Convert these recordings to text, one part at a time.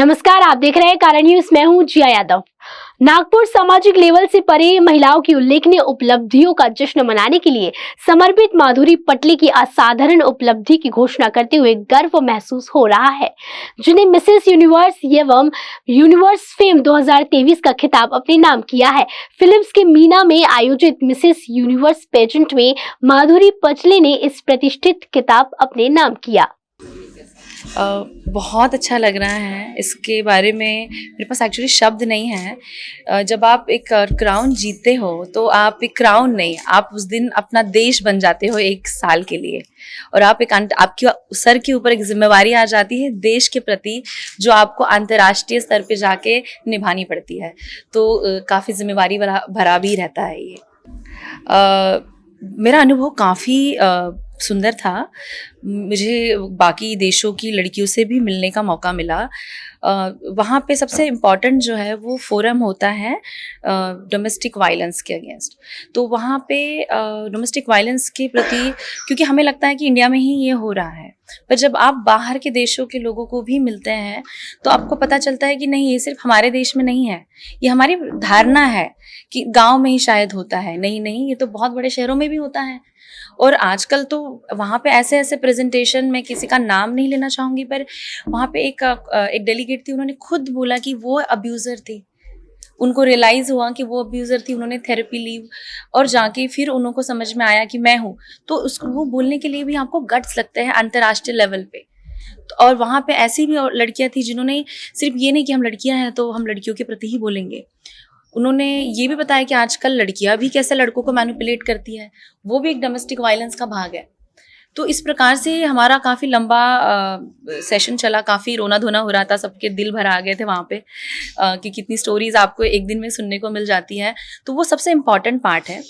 नमस्कार, आप देख रहे हैं कारण न्यूज। मैं हूं जिया यादव। नागपुर सामाजिक लेवल से परे महिलाओं की उल्लेखनीय उपलब्धियों का जश्न मनाने के लिए समर्पित माधुरी पटले की असाधारण उपलब्धि की घोषणा करते हुए गर्व महसूस हो रहा है, जिन्हें मिसेस यूनिवर्स एवं यूनिवर्स फेम 2023 का खिताब अपने नाम किया है। फिलिप्स के मीना में आयोजित मिसेस यूनिवर्स पेजेंट में माधुरी पटले ने इस प्रतिष्ठित खिताब अपने नाम किया। बहुत अच्छा लग रहा है। इसके बारे में मेरे पास एक्चुअली शब्द नहीं है। जब आप एक क्राउन जीतते हो तो आप एक क्राउन नहीं, आप उस दिन अपना देश बन जाते हो एक साल के लिए, और आप आपके सर के ऊपर एक जिम्मेवारी आ जाती है देश के प्रति, जो आपको अंतर्राष्ट्रीय स्तर पे जाके निभानी पड़ती है। तो काफ़ी जिम्मेवारी भरा भी रहता है ये। मेरा अनुभव काफ़ी सुंदर था। मुझे बाकी देशों की लड़कियों से भी मिलने का मौका मिला। वहाँ पे सबसे इम्पॉर्टेंट जो है वो फोरम होता है डोमेस्टिक वायलेंस के अगेंस्ट। तो वहाँ पे डोमेस्टिक वायलेंस के प्रति, क्योंकि हमें लगता है कि इंडिया में ही ये हो रहा है, पर जब आप बाहर के देशों के लोगों को भी मिलते हैं तो आपको पता चलता है कि नहीं, ये सिर्फ हमारे देश में नहीं है। ये हमारी धारणा है कि गाँव में ही शायद होता है। नहीं, ये तो बहुत बड़े शहरों में भी होता है। और आजकल तो वहाँ पे ऐसे प्रेजेंटेशन, मैं किसी का नाम नहीं लेना चाहूँगी, पर वहाँ पे एक डेलीगेट थी, उन्होंने खुद बोला कि वो अब्यूज़र थी। उनको रियलाइज़ हुआ कि वो अब्यूज़र थी, उन्होंने थेरेपी ली और जाके फिर उनको समझ में आया कि मैं हूँ। तो उसको वो बोलने के लिए भी आपको गट्स लगते हैं अंतर्राष्ट्रीय लेवल पे। और वहाँ पे ऐसी भी लड़कियाँ थी जिन्होंने सिर्फ ये नहीं कि हम लड़कियाँ हैं तो हम लड़कियों के प्रति ही बोलेंगे, उन्होंने ये भी बताया कि आजकल लड़कियां भी कैसे लड़कों को मैनिपुलेट करती है, वो भी एक डोमेस्टिक वायलेंस का भाग है। तो इस प्रकार से हमारा काफ़ी लंबा सेशन चला, काफ़ी रोना धोना हो रहा था, सबके दिल भर आ गए थे वहाँ पे कि कितनी स्टोरीज आपको एक दिन में सुनने को मिल जाती हैं। तो वो सबसे इम्पॉर्टेंट पार्ट है।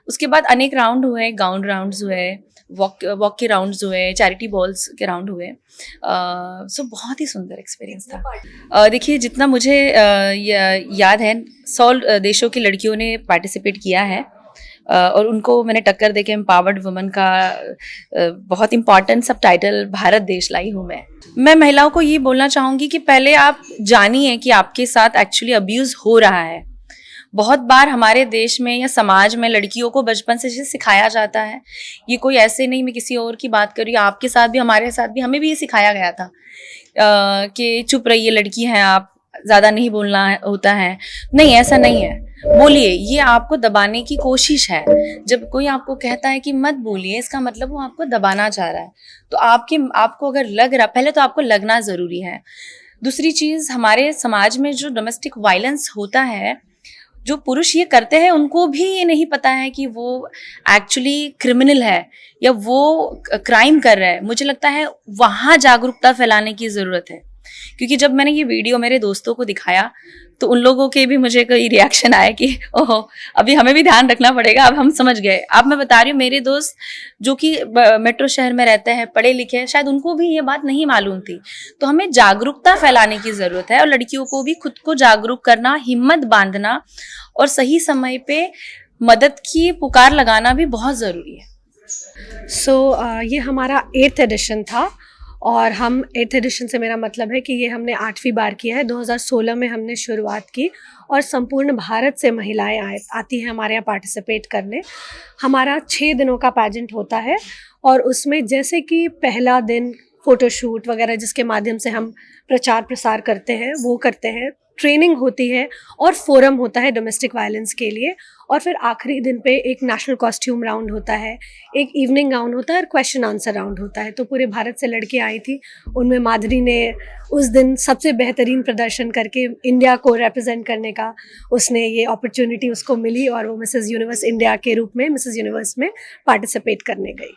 उसके बाद अनेक राउंड हुए, गाउन राउंड्स हुए, वॉक के राउंड्स हुए, चैरिटी बॉल्स के राउंड हुए। सो बहुत ही सुंदर एक्सपीरियंस था। देखिए, जितना मुझे याद है 100 देशों की लड़कियों ने पार्टिसिपेट किया है, और उनको मैंने टक्कर देके एम्पावर्ड वुमन का बहुत इंपॉर्टेंट सब टाइटल भारत देश लाई हूँ। मैं महिलाओं को ये बोलना चाहूँगी कि पहले आप जानिए कि आपके साथ एक्चुअली अब्यूज़ हो रहा है। बहुत बार हमारे देश में या समाज में लड़कियों को बचपन से सिखाया जाता है, ये कोई ऐसे नहीं, मैं किसी और की बात कर रही हूँ, आपके साथ भी हमारे साथ भी हमें भी ये सिखाया गया था कि चुप रहिए, लड़की हैं आप, ज़्यादा नहीं बोलना होता है। नहीं, ऐसा नहीं है, बोलिए। ये आपको दबाने की कोशिश है। जब कोई आपको कहता है कि मत बोलिए, इसका मतलब वो आपको दबाना चाह रहा है। तो आपको अगर लग रहा, पहले तो आपको लगना ज़रूरी है। दूसरी चीज़, हमारे समाज में जो डोमेस्टिक वायलेंस होता है, जो पुरुष ये करते हैं, उनको भी ये नहीं पता है कि वो एक्चुअली क्रिमिनल है या वो क्राइम कर रहा है। मुझे लगता है वहाँ जागरूकता फैलाने की ज़रूरत है, क्योंकि जब मैंने ये वीडियो मेरे दोस्तों को दिखाया तो उन लोगों के भी मुझे कोई रिएक्शन आया कि ओहो, अभी हमें भी ध्यान रखना पड़ेगा, अब हम समझ गए। अब मैं बता रही हूँ, मेरे दोस्त जो कि मेट्रो शहर में रहते हैं, पढ़े लिखे हैं, शायद उनको भी ये बात नहीं मालूम थी। तो हमें जागरूकता फैलाने की ज़रूरत है, और लड़कियों को भी खुद को जागरूक करना, हिम्मत बांधना और सही समय पे मदद की पुकार लगाना भी बहुत ज़रूरी है। ये हमारा 8th एडिशन था, और हम 8th एडिशन से मेरा मतलब है कि ये हमने 8वीं बार किया है। 2016 में हमने शुरुआत की, और संपूर्ण भारत से महिलाएं आती हैं हमारे यहाँ पार्टिसिपेट करने। हमारा 6 दिनों का पैजेंट होता है, और उसमें जैसे कि पहला दिन फ़ोटोशूट वगैरह जिसके माध्यम से हम प्रचार प्रसार करते हैं वो करते हैं, ट्रेनिंग होती है, और फोरम होता है डोमेस्टिक वायलेंस के लिए, और फिर आखिरी दिन पे एक नेशनल कॉस्ट्यूम राउंड होता है, एक इवनिंग गाउन होता है, और क्वेश्चन आंसर राउंड होता है। तो पूरे भारत से लड़के आई थी, उनमें माधुरी ने उस दिन सबसे बेहतरीन प्रदर्शन करके इंडिया को रिप्रेजेंट करने का उसने ये अपॉर्चुनिटी उसको मिली, और वो मिसेस यूनिवर्स इंडिया के रूप में मिसेस यूनिवर्स में पार्टिसिपेट करने गई।